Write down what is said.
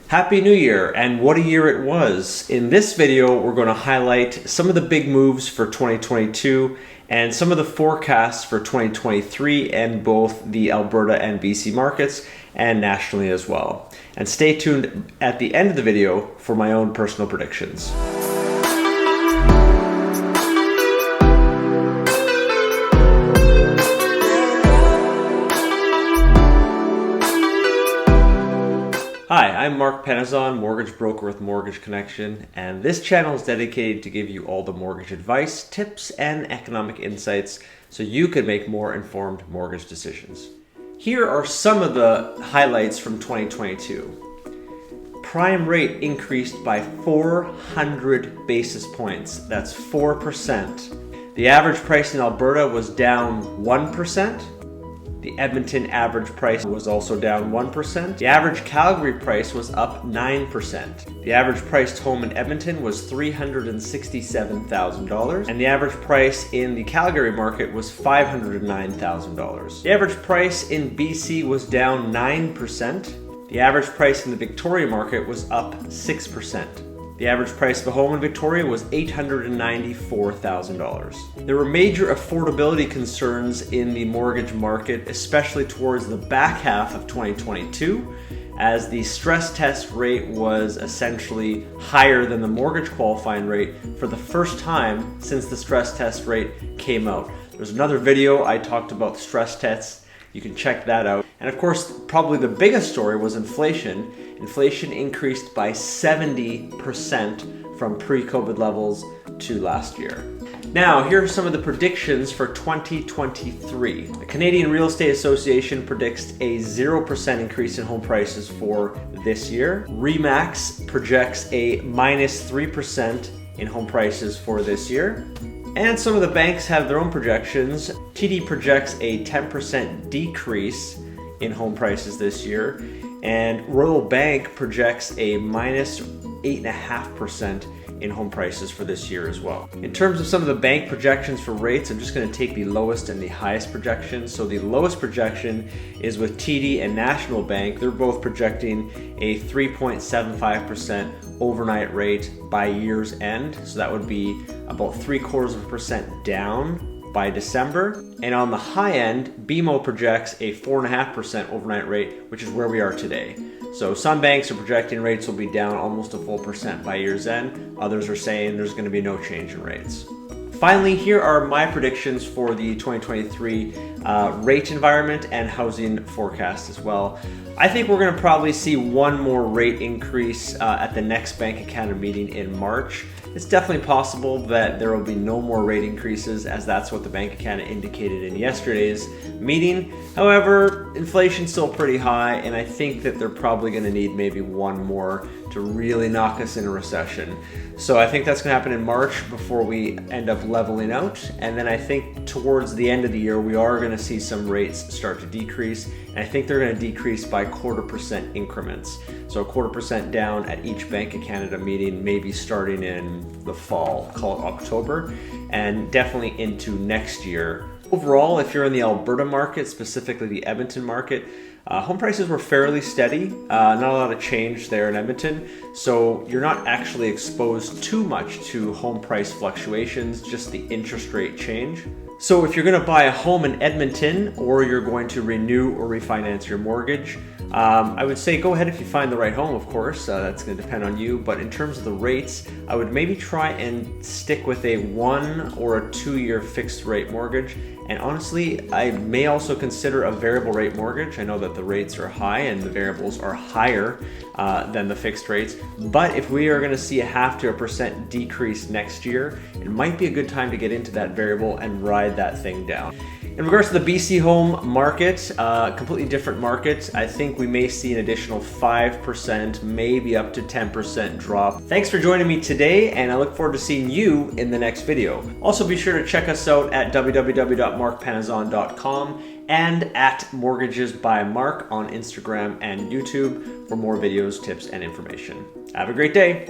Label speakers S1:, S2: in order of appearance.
S1: Happy New Year, and what a year it was. In this video, we're going to highlight some of the big moves for 2022 and some of the forecasts for 2023 in both the Alberta and BC markets and nationally as well. And stay tuned at the end of the video for my own personal predictions. Hi, I'm Mark Penazon, mortgage broker with Mortgage Connection, and this channel is dedicated to give you all the mortgage advice, tips, and economic insights so you can make more informed mortgage decisions. Here are some of the highlights from 2022. Prime rate increased by 400 basis points. That's 4%. The average price in Alberta was down 1%. The Edmonton average price was also down 1%. The average Calgary price was up 9%. The average priced home in Edmonton was $367,000, and the average price in the Calgary market was $509,000. The average price in BC was down 9%. The average price in the Victoria market was up 6%. The average price of a home in Victoria was $894,000. There were major affordability concerns in the mortgage market, especially towards the back half of 2022, as the stress test rate was essentially higher than the mortgage qualifying rate for the first time since the stress test rate came out. There's another video I talked about stress tests. You can check that out. And of course, probably the biggest story was inflation. Inflation increased by 70% from pre-COVID levels to last year. Now, here are some of the predictions for 2023. The Canadian Real Estate Association predicts a 0% increase in home prices for this year. RE/MAX projects a minus 3% in home prices for this year. And some of the banks have their own projections. TD projects a 10% decrease in home prices this year, and Royal Bank projects a minus 8.5% in home prices for this year as well. In terms of some of the bank projections for rates, I'm just going to take the lowest and the highest projections. So the lowest projection is with TD and National Bank. They're both projecting a 3.75% overnight rate by year's end. So that would be about 0.75% down by December. And on the high end, BMO projects a 4.5% overnight rate, which is where we are today. So some banks are projecting rates will be down almost a full percent by year's end. Others are saying there's going to be no change in rates. Finally, here are my predictions for the 2023 rate environment and housing forecast as well. I think we're going to probably see one more rate increase at the next Bank of Canada meeting in March. It's definitely possible that there will be no more rate increases, as that's what the Bank of Canada indicated in yesterday's meeting. However, inflation's still pretty high, and I think that they're probably going to need maybe one more to really knock us in a recession. So I think that's going to happen in March before we end up leveling out. And then I think towards the end of the year, we are going to see some rates start to decrease. And I think they're going to decrease by 0.25% increments. So 0.25% down at each Bank of Canada meeting, maybe starting in the fall, call it October, and definitely into next year. Overall, if you're in the Alberta market, specifically the Edmonton market, home prices were fairly steady, not a lot of change there in Edmonton, so you're not actually exposed too much to home price fluctuations, just the interest rate change. So if you're going to buy a home in Edmonton, or you're going to renew or refinance your mortgage, I would say go ahead if you find the right home, of course. That's going to depend on you. But in terms of the rates, I would maybe try and stick with a 1 or a 2-year fixed rate mortgage. And honestly, I may also consider a variable rate mortgage. I know that the rates are high and the variables are higher than the fixed rates. But if we are going to see a 0.5 to 1% decrease next year, it might be a good time to get into that variable and ride that thing down. In regards to the BC home market, completely different market. I think we may see an additional 5%, maybe up to 10% drop. Thanks for joining me today, and I look forward to seeing you in the next video. Also, be sure to check us out at www.markpenazon.com and at Mortgages by Mark on Instagram and YouTube for more videos, tips, and information. Have a great day.